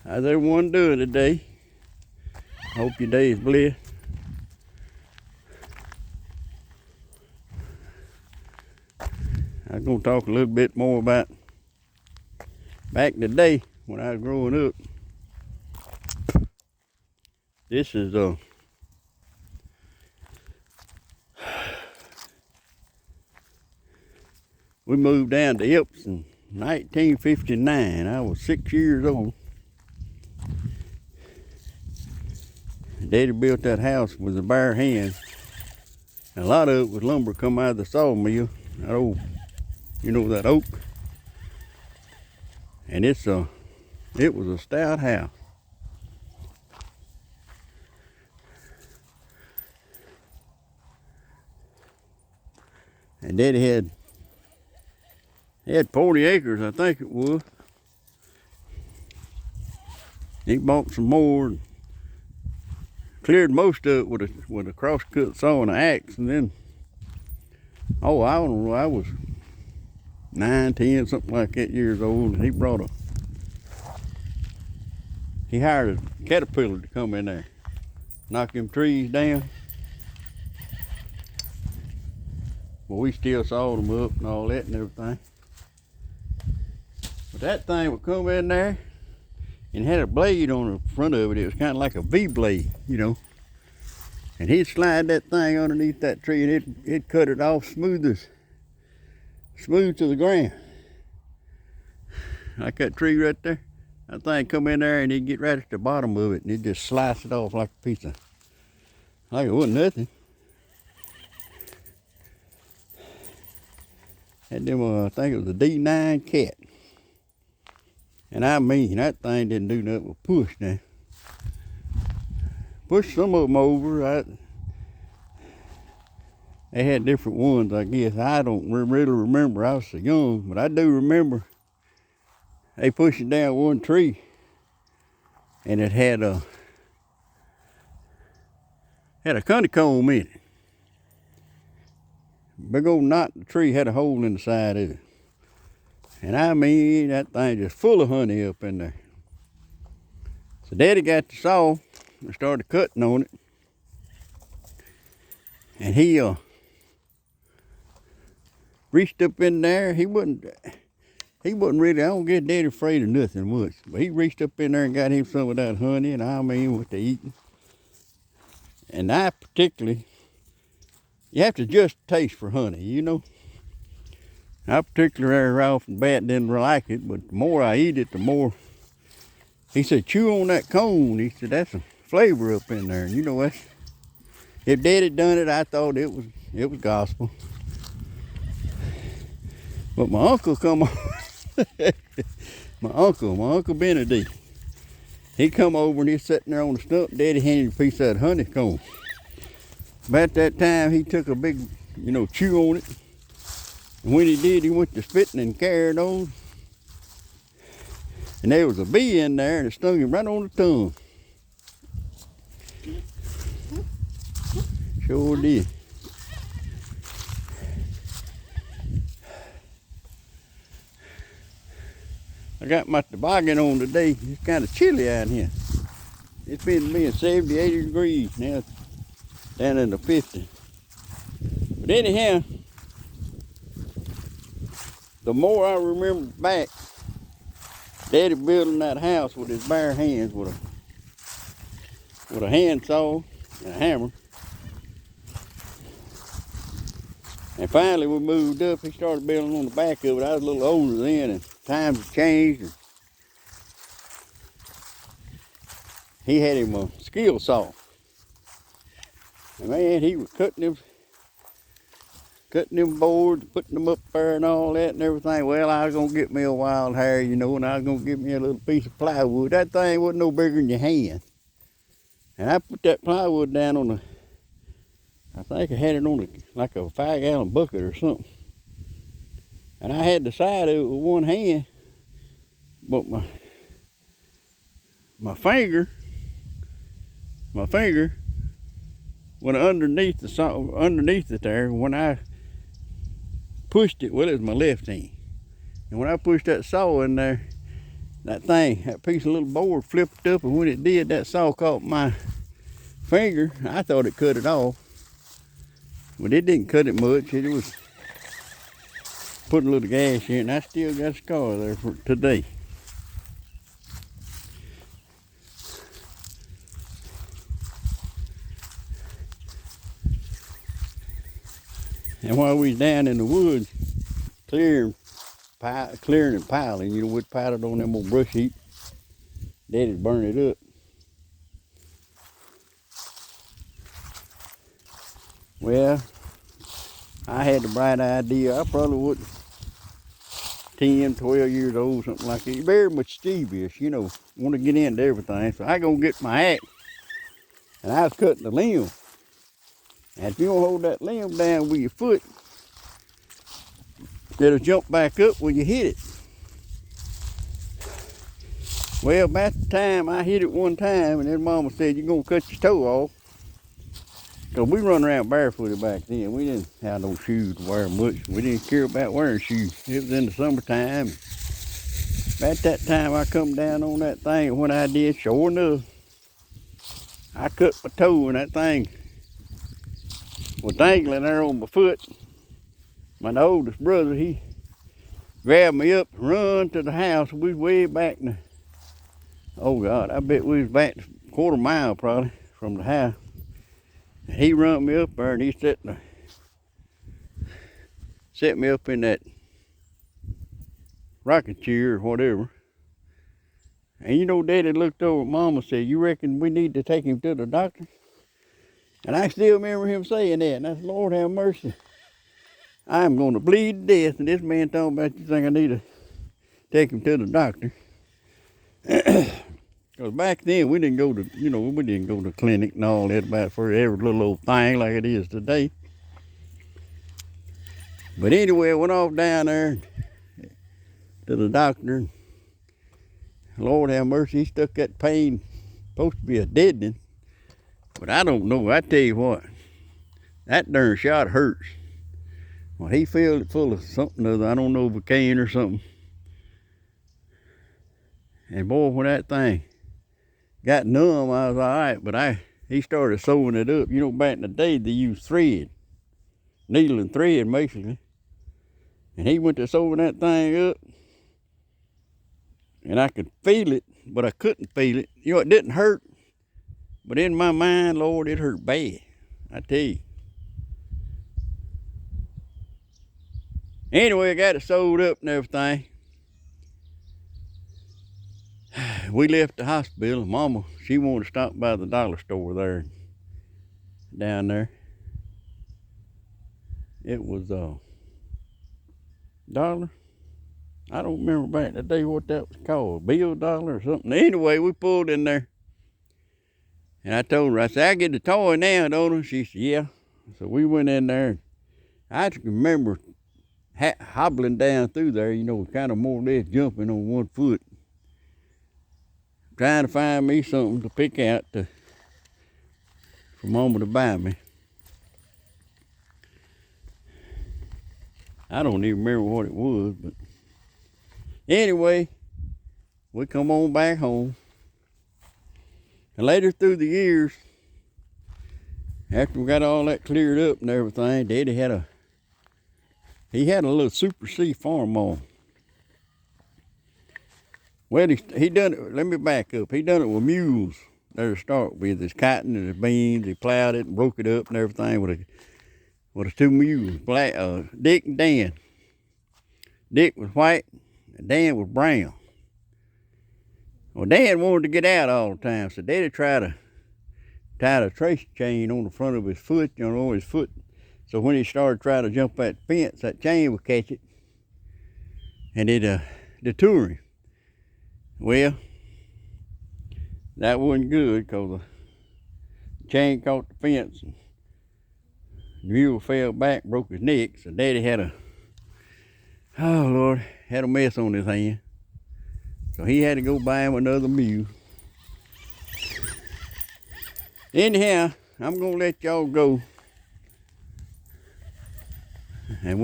How's everyone doing today? Hope your day is blessed. I'm going to talk a little bit more about back in the day when I was growing up. This is we moved down to Epps in 1959. I was 6 years old. Daddy built that house with a bare hand. And a lot of it was lumber come out of the sawmill. That old, that oak. And it was a stout house. And Daddy had 40 acres, I think it was. He bought some more and cleared most of it with a crosscut saw and an axe. And then, I don't know, I was 9, 10, something like that years old. And he hired a caterpillar to come in there, knock them trees down. Well, we still sawed them up and all that and everything. But that thing would come in there and had a blade on the front of it. It was kind of like a V-blade, And he'd slide that thing underneath that tree and it'd cut it off smooth to the ground. Like that tree right there. That thing come in there and he'd get right at the bottom of it and he'd just slice it off like a piece of, like it wasn't nothing. Had them, I think it was a D9 cat. And I mean, that thing didn't do nothing but push now. Pushed some of them over. They had different ones, I guess. I don't really remember. I was so young, but I do remember they pushing down one tree, and it had a honeycomb in it. Big old knot in the tree had a hole in the side of it. And I mean, that thing just full of honey up in there. So Daddy got the saw and started cutting on it. And he reached up in there. He wasn't really, I don't get Daddy afraid of nothing much. But he reached up in there and got him some of that honey, and I mean, what they eating. And I particularly, you have to just taste for honey, I particularly right off the bat didn't like it, but the more I eat it, the more. He said, chew on that cone. He said, that's a flavor up in there. And that's, if Daddy done it, I thought it was gospel. But my uncle come on. my uncle Benedict. He come over and he's sitting there on the stump. Daddy handed him a piece of that honeycomb. About that time, he took a big, chew on it. And when he did, he went to spitting and carried on. And there was a bee in there and it stung him right on the tongue. Sure did. I got my toboggan on today. It's kind of chilly out here. It's been being 70, 80 degrees now. It's down in the 50s. But anyhow, the more I remember back, Daddy building that house with his bare hands with a handsaw and a hammer. And finally we moved up. He started building on the back of it. I was a little older then and times have changed. And he had him a skill saw. And man, he was cutting them boards, putting them up there and all that and everything. Well, I was going to get me a wild hair, and I was going to get me a little piece of plywood. That thing wasn't no bigger than your hand. And I put that plywood down I think I had it on like a 5-gallon bucket or something. And I had the side of it with one hand, but my finger went underneath it there. When I pushed it, well, it was my left hand. And when I pushed that saw in there, that thing, that piece of little board flipped up, and when it did, that saw caught my finger. I thought it cut it off, but it didn't cut it much. It was putting a little gas in, and I still got a scar there for today. And while we was down in the woods clearing and piling, you know, we'd pile it on them old brush heap. Daddy'd burn it up. Well, I had the bright idea. I probably was 10, 12 years old, something like that. Very mischievous, you know, want to get into everything. So I go get my axe, and I was cutting the limb. And if you don't hold that limb down with your foot, it'll jump back up when you hit it. Well, about the time I hit it one time, and then Mama said, "You're going to cut your toe off." Because we run around barefooted back then. We didn't have no shoes to wear much. We didn't care about wearing shoes. It was in the summertime. About that time I come down on that thing, and what I did, sure enough, I cut my toe, and that thing was dangling there on my foot. My oldest brother, he grabbed me up and run to the house. We was way back in the, oh God, I bet we was back a quarter mile probably from the house. And he run me up there, and he set me up in that rocking chair or whatever. And you know, Daddy looked over at Mama and said, "You reckon we need to take him to the doctor?" And I still remember him saying that. And I said, "Lord have mercy. I'm going to bleed to death." And this man talking about, "You think I need to take him to the doctor?" Because back then we didn't go to, you know, we didn't go to the clinic and all that about for every little old thing like it is today. But anyway, I went off down there to the doctor. Lord have mercy, he stuck that pain, supposed to be a deadening. But I don't know, I tell you what, that darn shot hurts. Well, he filled it full of something other, I don't know, Vicane or something. And boy, when that thing got numb, I was all right, but he started sewing it up. You know, back in the day, they used thread, needle and thread, basically. And he went to sewing that thing up, and I could feel it, but I couldn't feel it. You know, it didn't hurt, but in my mind, Lord, it hurt bad, I tell you. Anyway, I got it sewed up and everything. We left the hospital. Mama, she wanted to stop by the dollar store there, down there. It was $1. I don't remember back in the day what that was called, $1 or something. Anyway, we pulled in there, and I told her, I said, "I get the toy now, don't I?" She said, "Yeah." So we went in there. I just remember hobbling down through there, you know, kind of more or less jumping on one foot, trying to find me something to pick out for Mama to buy me. I don't even remember what it was, but anyway, we come on back home. And later through the years, after we got all that cleared up and everything, Daddy had a little Super C farm on. Well, he done it, let me back up. He done it with mules there to start with. His cotton and his beans. He plowed it and broke it up and everything with his two mules, Dick and Dan. Dick was white and Dan was brown. Well, Dan wanted to get out all the time, so Daddy tried to tie a trace chain on the front of his foot, you know, on his foot. So when he started trying to jump that fence, that chain would catch it, and it'd deter him. Well, that wasn't good, because the chain caught the fence, and the mule fell back, broke his neck. So Daddy had a mess on his hand. So he had to go buy him another mule. Anyhow, I'm gonna let y'all go, and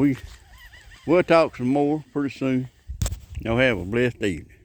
we'll talk some more pretty soon. Y'all have a blessed evening.